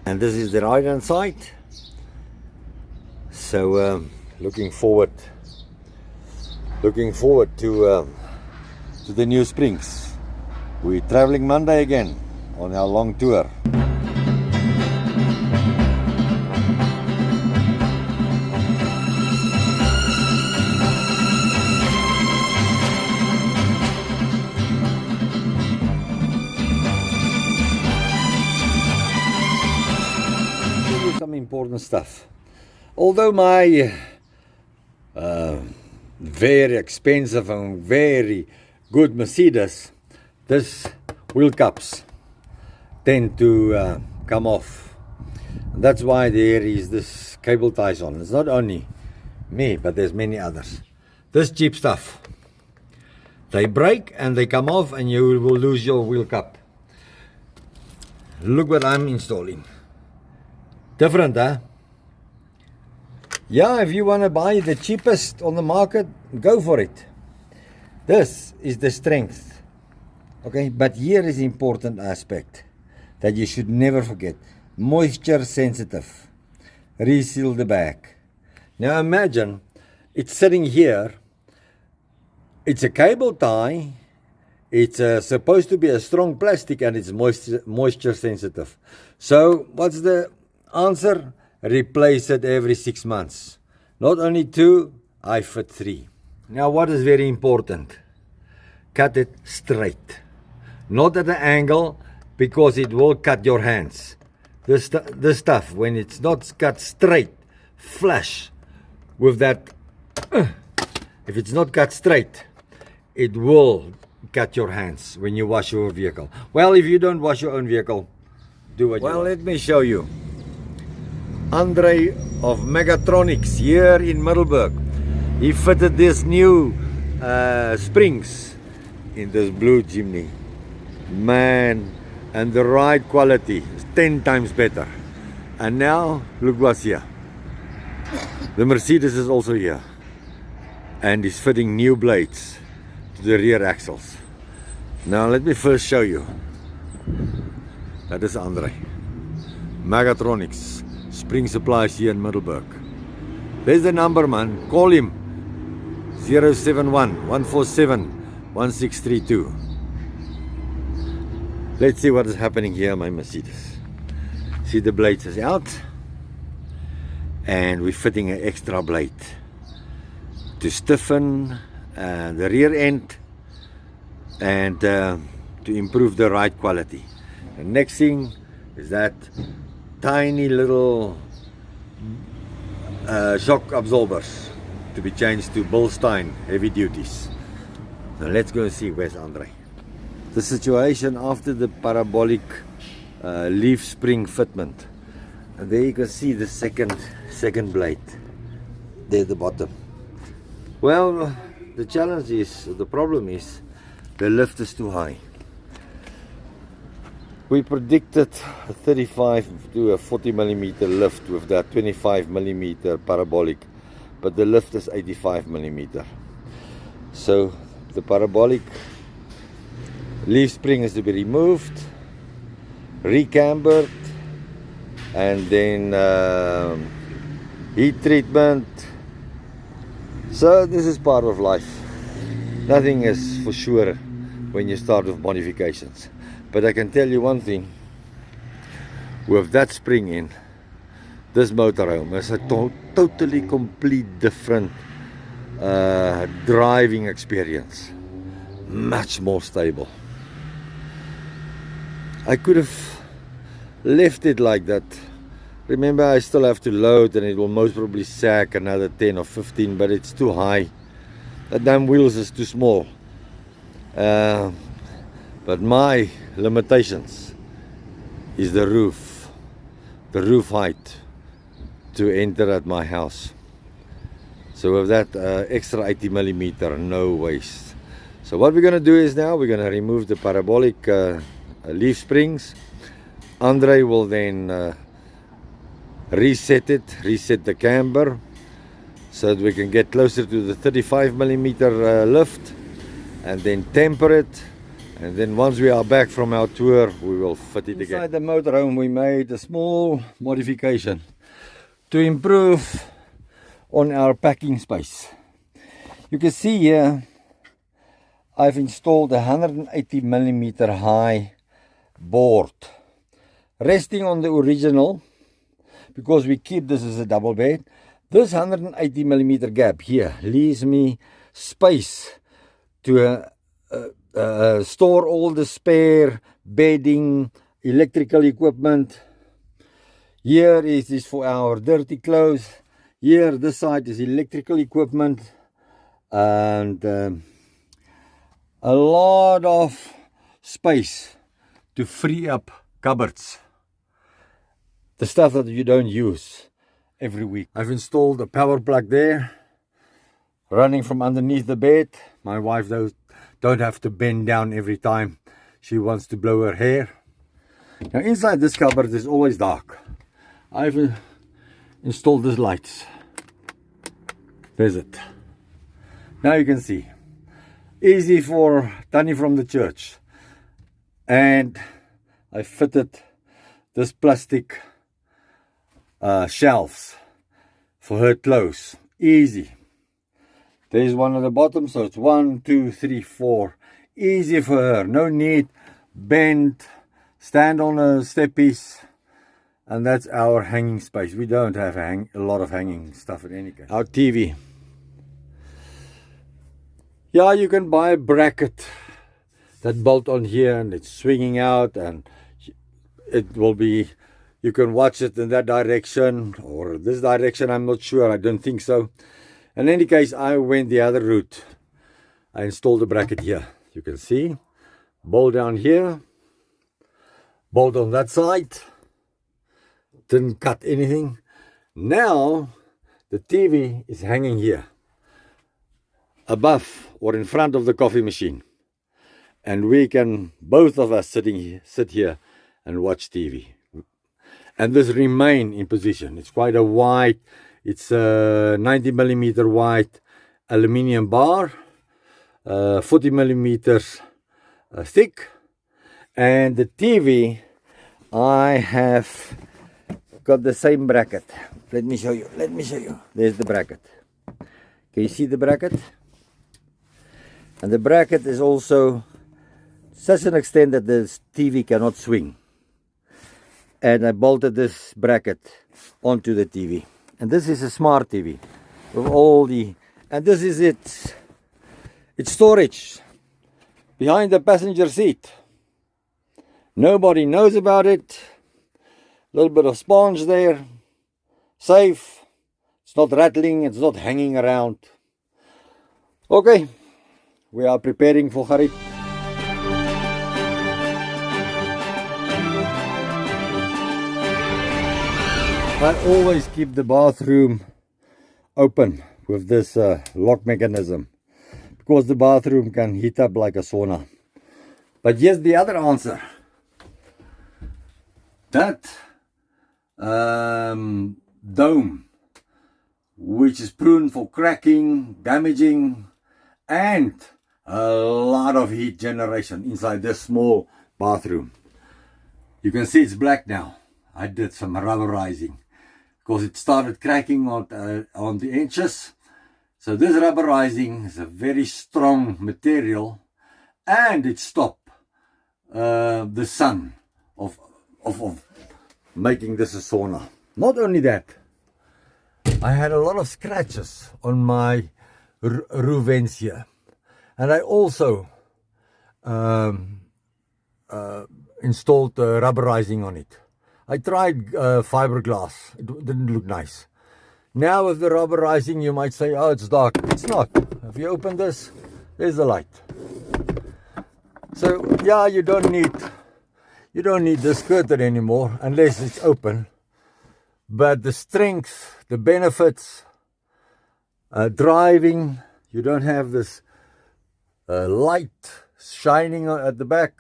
And this is the right hand side. So looking forward to the new springs. We're traveling Monday again on our long tour. Some important stuff. Although my very expensive and very good Mercedes, this wheel cups tend to come off. And that's why there is this cable ties on. It's not only me, but there's many others. This cheap stuff. They break and they come off and you will lose your wheel cup. Look what I'm installing. Different, huh? Yeah, if you want to buy the cheapest on the market, go for it. This is the strength. Okay, but here is the important aspect that you should never forget. Moisture sensitive. Reseal the back. Now imagine, it's sitting here. It's a cable tie. It's supposed to be a strong plastic and it's moisture sensitive. So what's the answer? Replace it every 6 months. Not only 2, I fit 3. Now what is very important? Cut it straight. Not at an angle, because it will cut your hands. This stuff, when it's not cut straight, flush with that, if it's not cut straight, it will cut your hands when you wash your vehicle. Well, if you don't wash your own vehicle, do what you want. Well, let me show you. Andre of Megatronics here in Middelburg. He fitted this new springs in this blue chimney. Man, and the ride quality is 10 times better. And now, look what's here. The Mercedes is also here. And he's fitting new blades to the rear axles. Now let me first show you. That is Andre. Megatronics. Spring supplies here in Middelburg. There's the number, man. Call him. 071-147-1632. Let's see what is happening here, my Mercedes. See, the blades is out. And we're fitting an extra blade to stiffen the rear end and to improve the ride quality. The next thing is that tiny little shock absorbers to be changed to Bolstein heavy duties. Now let's go and see where's Andre. The situation after the parabolic leaf spring fitment. And there you can see the second blade there at the bottom. Well, the challenge is, the problem is, the lift is too high. We predicted a 35 to a 40 millimeter lift with that 25 millimeter parabolic, but the lift is 85 millimeter. So the parabolic leaf spring is to be removed, recambered, and then heat treatment. So this is part of life. Nothing is for sure when you start with modifications. But I can tell you one thing, with that spring in, this motorhome is a totally complete different driving experience. Much more stable. I could have left it like that. Remember, I still have to load and it will most probably sag another 10 or 15, but it's too high. The damn wheels is too small. But my limitations is the roof height to enter at my house. So with that extra 80 millimeter, no waste. So what we're going to do is now we're going to remove the parabolic leaf springs. Andre will then reset the camber so that we can get closer to the 35 millimeter lift, and then temper it And then once we are back from our tour, we will fit it again. Inside the motorhome, we made a small modification to improve on our packing space. You can see here, I've installed a 180mm high board, resting on the original, because we keep this as a double bed. This 180mm gap here leaves me space to store all the spare bedding, electrical equipment. Here is for our dirty clothes. Here, this side is electrical equipment, and a lot of space to free up cupboards. The stuff that you don't use every week. I've installed a power plug there, running from underneath the bed. My wife don't have to bend down every time she wants to blow her hair. Now inside this cupboard is always dark. I've installed these lights. There's it. Now you can see. Easy for Tanny from the church. And I fitted this plastic shelves for her clothes. Easy. There's one at the bottom, so it's 1, 2, 3, 4. Easy for her. No need bend, stand on a steppiece. And that's our hanging space. We don't have a lot of hanging stuff in any case. Our TV. Yeah, you can buy a bracket that bolt on here and it's swinging out, and it will be, you can watch it in that direction or this direction. I'm not sure. I don't think so. In any case, I went the other route. I installed a bracket here. You can see. Bolt down here. Bolt on that side. Didn't cut anything. Now, the TV is hanging here. Above or in front of the coffee machine. And we can, both of us sit here and watch TV. And this remain in position. It's quite a wide, it's a 90mm wide aluminium bar, 40mm thick. And the TV, I have got the same bracket. Let me show you. There's the bracket. Can you see the bracket? And the bracket is also such an extent that the TV cannot swing. And I bolted this bracket onto the TV. And this is a smart TV with all the, and this is it. It's storage behind the passenger seat. Nobody knows about it. A little bit of sponge there. Safe. It's not rattling. It's not hanging around. Okay. We are preparing for Harit. I always keep the bathroom open with this lock mechanism, because the bathroom can heat up like a sauna. But here's the other answer. That dome, which is prone for cracking, damaging, and a lot of heat generation inside this small bathroom. You can see it's black now. I did some rubberizing because it started cracking on the edges. So this rubberizing is a very strong material, and it stopped the sun of making this a sauna. Not only that, I had a lot of scratches on my roof vents here, and I also installed rubberizing on it. I tried fiberglass. It didn't look nice. Now with the rubberizing, you might say, oh, it's dark. It's not. If you open this, there's the light. So yeah, you don't need this curtain anymore unless it's open. But the strength, the benefits, driving, you don't have this light shining at the back.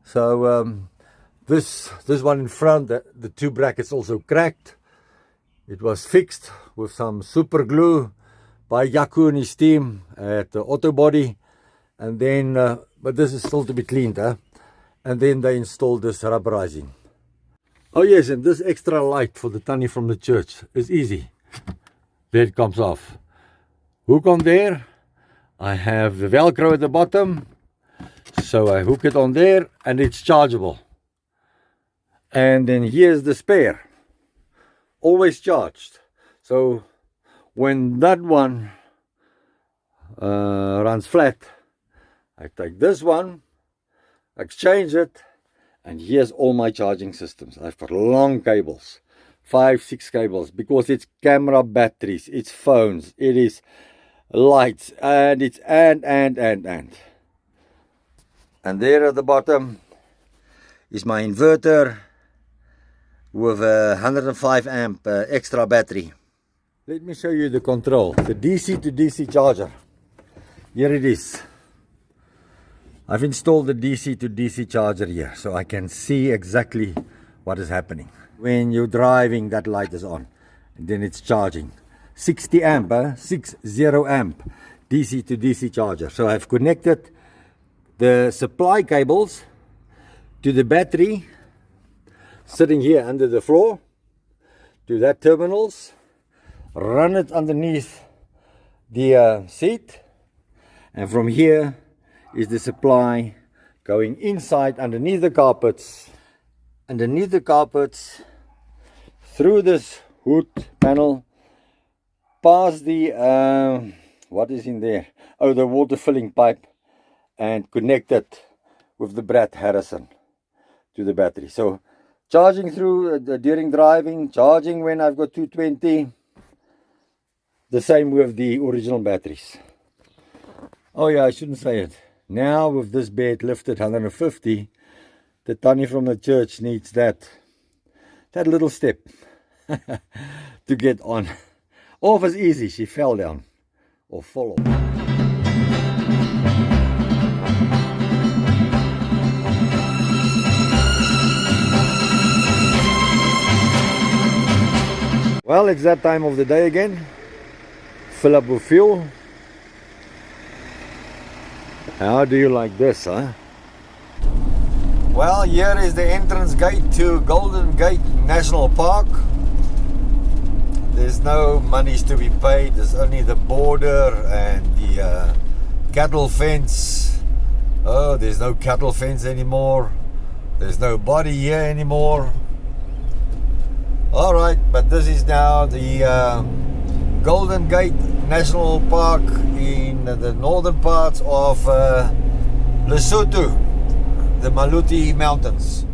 So this one in front, the two brackets also cracked. It was fixed with some super glue by Yaku and his team at the auto body, and then but this is still to be cleaned, and then they installed this rubberizing. Oh yes, and this extra light for the tannie from the church is easy. There it comes off. Hook on there. I have the Velcro at the bottom, so I hook it on there and it's chargeable. And then here's the spare, always charged. So when that one runs flat, I take this one, exchange it, and here's all my charging systems. I've got long cables, 5-6 cables, because it's camera batteries, it's phones, it is lights, and it's and there at the bottom is my inverter with a 105 amp extra battery. Let me show you the control, the DC to DC charger. Here it is. I've installed the DC to DC charger here, so I can see exactly what is happening. When you're driving, that light is on, and then it's charging. 60 amp, 60 amp DC to DC charger. So I've connected the supply cables to the battery sitting here under the floor, to that terminals, run it underneath the seat, and from here is the supply going inside underneath the carpets, through this hood panel, past the what is in there, oh, the water filling pipe, and connected with the Brad Harrison to the battery. So charging through during driving, charging when I've got 220, the same with the original batteries. Oh yeah, I shouldn't say it. Now with this bed lifted 150, the tannie from the church needs that little step to get on. Off is easy, she fell down or fall off. Well, it's that time of the day again. Fill up with fuel. How do you like this, huh? Well, here is the entrance gate to Golden Gate National Park. There's no monies to be paid. There's only the border and the cattle fence. Oh, there's no cattle fence anymore. There's nobody here anymore. Alright, but this is now the Golden Gate National Park in the northern parts of Lesotho, the Maluti Mountains.